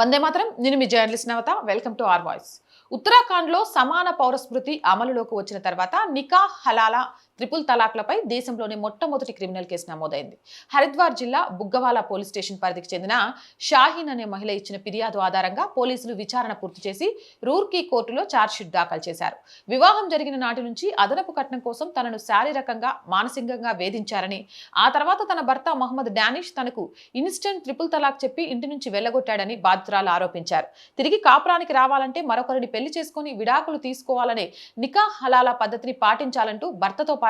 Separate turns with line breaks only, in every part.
వందే మాత్రం. నేను మీ journalist Navata. Welcome to our voice. ఉత్తరాఖండ్లో సమాన పౌరస్మృతి అమలులోకి వచ్చిన తర్వాత నికా హలాలా ట్రిపుల్ తలాక్లపై దేశంలోని మొట్టమొదటి క్రిమినల్ కేసు నమోదైంది. హరిద్వార్ జిల్లా బుగ్గవాలా పోలీస్ స్టేషన్ పరిధికి చెందిన షాహీన్ అనే మహిళ ఇచ్చిన ఫిర్యాదు ఆధారంగా పోలీసులు విచారణ పూర్తి చేసి రూర్కీ కోర్టులో ఛార్జ్షీట్ దాఖలు చేశారు. వివాహం జరిగిన నాటి నుంచి అదనపు కట్నం కోసం తనను శారీరకంగా మానసికంగా వేధించారని, ఆ తర్వాత తన భర్త మహమ్మద్ డానిష్ తనకు ఇన్స్టెంట్ ట్రిపుల్ తలాక్ చెప్పి ఇంటి నుంచి వెళ్లగొట్టాడని బాధితురాలు ఆరోపించారు. తిరిగి కాపురానికి రావాలంటే మరొకరిని పెళ్లి చేసుకుని విడాకులు తీసుకోవాలనే నికా హలాలా పద్ధతిని పాటించాలంటూ భర్తతో పాటు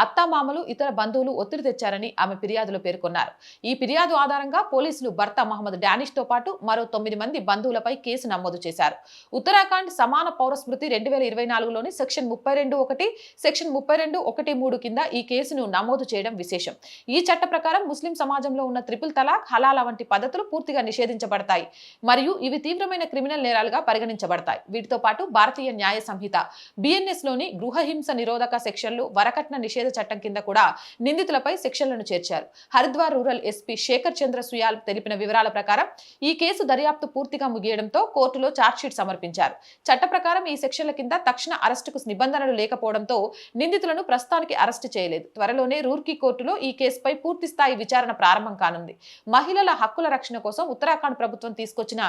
అత్తామామలు ఇతర బంధువులు ఒత్తిడి తెచ్చారని ఆమె ఫిర్యాదులో పేర్కొన్నారు. ఈ ఫిర్యాదు ఆధారంగా పోలీసులు భర్త మహమ్మద్ డానిష్ తో పాటు మరో 9 మంది బంధువులపై కేసు నమోదు చేశారు. ఉత్తరాఖండ్ సమాన పౌరస్మృతి 2024లోని సెక్షన్ 32(1), సెక్షన్ 32(1)(3) కింద ఈ కేసును నమోదు చేయడం విశేషం. ఈ చట్ట ప్రకారం ముస్లిం సమాజంలో ఉన్న ట్రిపుల్ తలాక్, హలాలా వంటి పద్ధతులు పూర్తిగా నిషేధించబడతాయి మరియు ఇవి తీవ్రమైన క్రిమినల్ నేరాలుగా పరిగణించబడతాయి. వీటితో పాటు భారతీయ న్యాయ సంహిత BNS లోని గృహహింస నిరోధక సెక్షన్లు, వరకట్న నిషేధ చట్టం కింద కూడా నిందితులపై సెక్షన్లను చేర్చారు. హరిద్వార్ రూరల్ ఎస్పీ శేఖర్ చంద్ర సుయాల్ తెలిపిన వివరాల ప్రకారం ఈ కేసు దర్యాప్తు పూర్తిగా ముగియడంతో కోర్టులో ఛార్జ్షీట్ సమర్పించారు. చట్ట ప్రకారం ఈ సెక్షన్ల కింద తక్షణ అరెస్టుకు నిబంధనలు లేకపోవడంతో నిందితులను ప్రస్తుతానికి అరెస్టు చేయలేదు. త్వరలోనే రూర్కీ కోర్టులో ఈ కేసుపై పూర్తి స్థాయి విచారణ ప్రారంభం కానుంది. మహిళల హక్కుల రక్షణ కోసం ఉత్తరాఖండ్ ప్రభుత్వం తీసుకొచ్చిన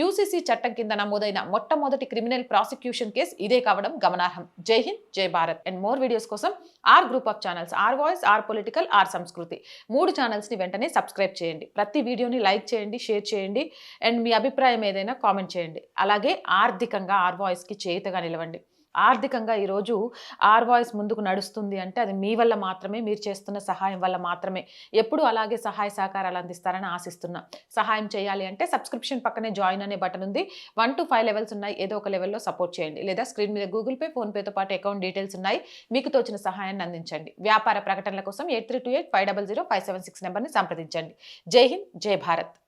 UCC చట్టం కింద నమోదైన మొట్టమొదటి క్రిమినల్ ప్రాసిక్యూషన్ కేసు ఇదే కావడం గమనార్హం. జై హింద్, జై భారత్. అండ్ మోర్ వీడియోస్ కోసం R group of channels, R voice, R political, R Sanskriti 3 channels ని వెంటనే సబ్స్క్రైబ్ చేయండి. ప్రతి వీడియోని లైక్ చేయండి, షేర్ చేయండి అండ్ మీ అభిప్రాయం ఏదైనా కామెంట్ చేయండి. అలాగే ఆర్థికంగా ఆర్ వాయిస్ కి చేయుతగా నిలవండి. ఆర్థికంగా ఈరోజు ఆర్ వాయిస్ ముందుకు నడుస్తుంది అంటే అది మీ వల్ల మాత్రమే, మీరు చేస్తున్న సహాయం వల్ల మాత్రమే. ఎప్పుడు అలాగే సహాయ సహకారాలు అందిస్తారని ఆశిస్తున్నా. సహాయం చేయాలి అంటే సబ్స్క్రిప్షన్ పక్కనే జాయిన్ అనే బటన్ ఉంది. 1 to 5 లెవెల్స్ ఉన్నాయి. ఏదో ఒక లెవెల్లో సపోర్ట్ చేయండి. లేదా స్క్రీన్ మీద గూగుల్ పే, ఫోన్ పేతో పాటు అకౌంట్ డీటెయిల్స్ ఉన్నాయి. మీకు తోచిన సహాయాన్ని అందించండి. వ్యాపార ప్రకటనల కోసం 8328500576 నెంబర్ని సంప్రదించండి. జై హింద్, జై భారత్.